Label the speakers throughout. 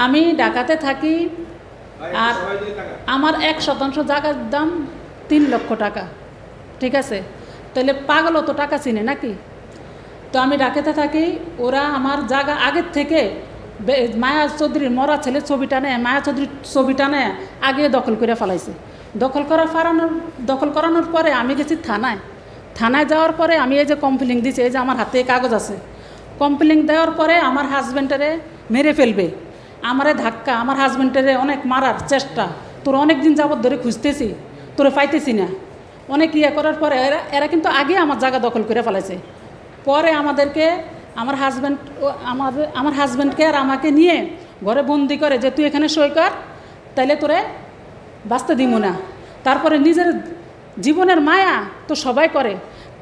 Speaker 1: আমি ঢাকাতে থাকি আর আমার 1% জায়গার দাম 3 লক্ষ টাকা। ঠিক আছে, তাহলে পাগল অত টাকা চিনে নাকি? তো আমি ঢাকাতে থাকি, ওরা আমার জায়গা আগের থেকে মায়া চৌধুরীর মরা ছেলে ছবিটা নেয়, মায়া চৌধুরীর ছবিটা নেয় আগে দখল করে ফেলাইছে। দখল করানোর পরে আমি গেছি থানায় যাওয়ার পরে আমি এই যে কমপ্লেন দিছি, এই যে আমার হাতে কাগজ আছে, কমপ্লেন দেওয়ার পরে আমার হাজব্যান্ডেরে মেরে ফেলবে, আমারে ধাক্কা, আমার হাজব্যান্ডেরে অনেক মারার চেষ্টা, তোর অনেক দিন যাবত ধরে খুঁজতেছি, তোরে পাইতেছি না, অনেক ইয়ে করার পরে এরা কিন্তু আগে আমার জায়গা দখল করে ফেলাইছে। পরে আমাদেরকে আমার হাজব্যান্ডকে আর আমাকে নিয়ে ঘরে বন্দি করে যে তুই এখানে সই কর, তাইলে তোরে বাঁচতে দিব না। তারপরে নিজের জীবনের মায়া তো সবাই করে,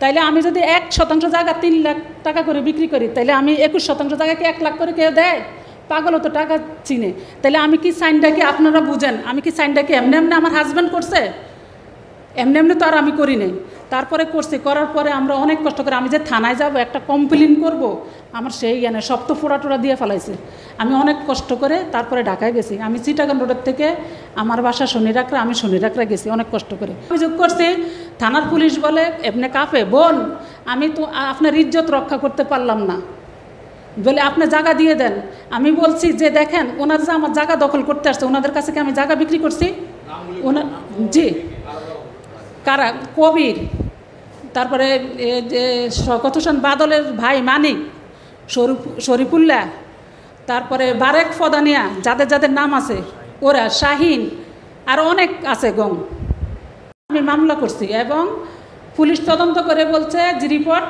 Speaker 1: তাইলে আমি যদি 1% জায়গা 3 লাখ টাকা করে বিক্রি করি, তাইলে আমি 21% জায়গাকে 1 লাখ করে কেউ দেয়? পাগল তো টাকা চিনে। তাইলে আমি কি সাইনটাকে আপনারা বুঝেন, আমি কি সাইনটাকে এমনি এমনি আমার হাজব্যান্ড করছে? এমনি এমনি তো আর আমি করি নাই। তারপরে করার পরে আমরা অনেক কষ্ট করে, আমি যে থানায় যাব একটা কমপ্লেন করব, আমার সেই জ্ঞানে সব তো ফোড়া দিয়ে ফেলাইছে। আমি অনেক কষ্ট করে তারপরে ঢাকায় গেছি। আমি চিটাগাং রোডের থেকে আমার বাসা শনিরাকড়া, আমি শনিরাকড়া গেছি অনেক কষ্ট করে। অভিযোগ করছি, থানার পুলিশ বলে এমনি কাঁপে, বোন আমি তো আপনার ইজ্জত রক্ষা করতে পারলাম না, বলে আপনি জায়গা দিয়ে দেন। আমি বলছি যে দেখেন, ওনারা যে আমার জায়গা দখল করতে আসছে, ওনাদের কাছে কি আমি জায়গা বিক্রি করছি? জি, কারা? কবির, তারপরে যে শওকত হোসেন বাদলের ভাই মানিক, শরীফুল্লাহ, তারপরে বারেক ফদানিয়া, যাদের নাম আছে ওরা, শাহিন, আর অনেক আছে গং। আমি মামলা করছি এবং পুলিশ তদন্ত করে বলছে যে রিপোর্ট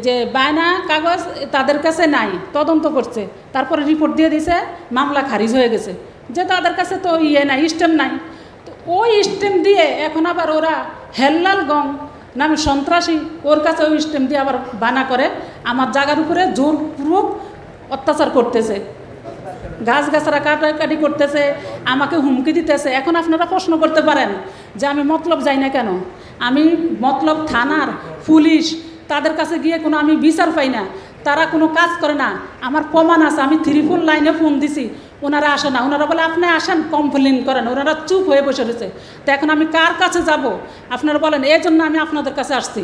Speaker 1: যে বায়না কাগজ তাদের কাছে নাই, তদন্ত করছে, তারপরে রিপোর্ট দিয়ে দিছে, মামলা খারিজ হয়ে গেছে, যে তাদের কাছে তো নাই, স্ট্যাম্প নাই। তো ওই স্ট্যাম্প দিয়ে এখন আবার ওরা হেল্লাল গং নামে সন্ত্রাসী, ওর কাছে ওই স্ট্যাম্প দিয়ে আবার বানা করে আমার জায়গার উপরে জোরপূর্বক অত্যাচার করতেছে, গাছগাছরা কাটাকাটি করতেছে, আমাকে হুমকি দিতেছে। এখন আপনারা প্রশ্ন করতে পারেন যে আমি মতলব যাই না কেন? আমি মতলব থানার পুলিশ তাদের কাছে গিয়ে কোনো আমি বিচার পাই না, তারা কোনো কাজ করে না। আমার প্রমাণ আছে, আমি 3 লাইনে ফোন দিছি, ওনারা আসে না। ওনারা বলে আপনি আসেন কমপ্লেন করেন, ওনারা চুপ হয়ে বসে রয়েছে। তো এখন আমি কার কাছে যাব আপনারা বলেন? এই জন্য আমি আপনাদের কাছে আসছি।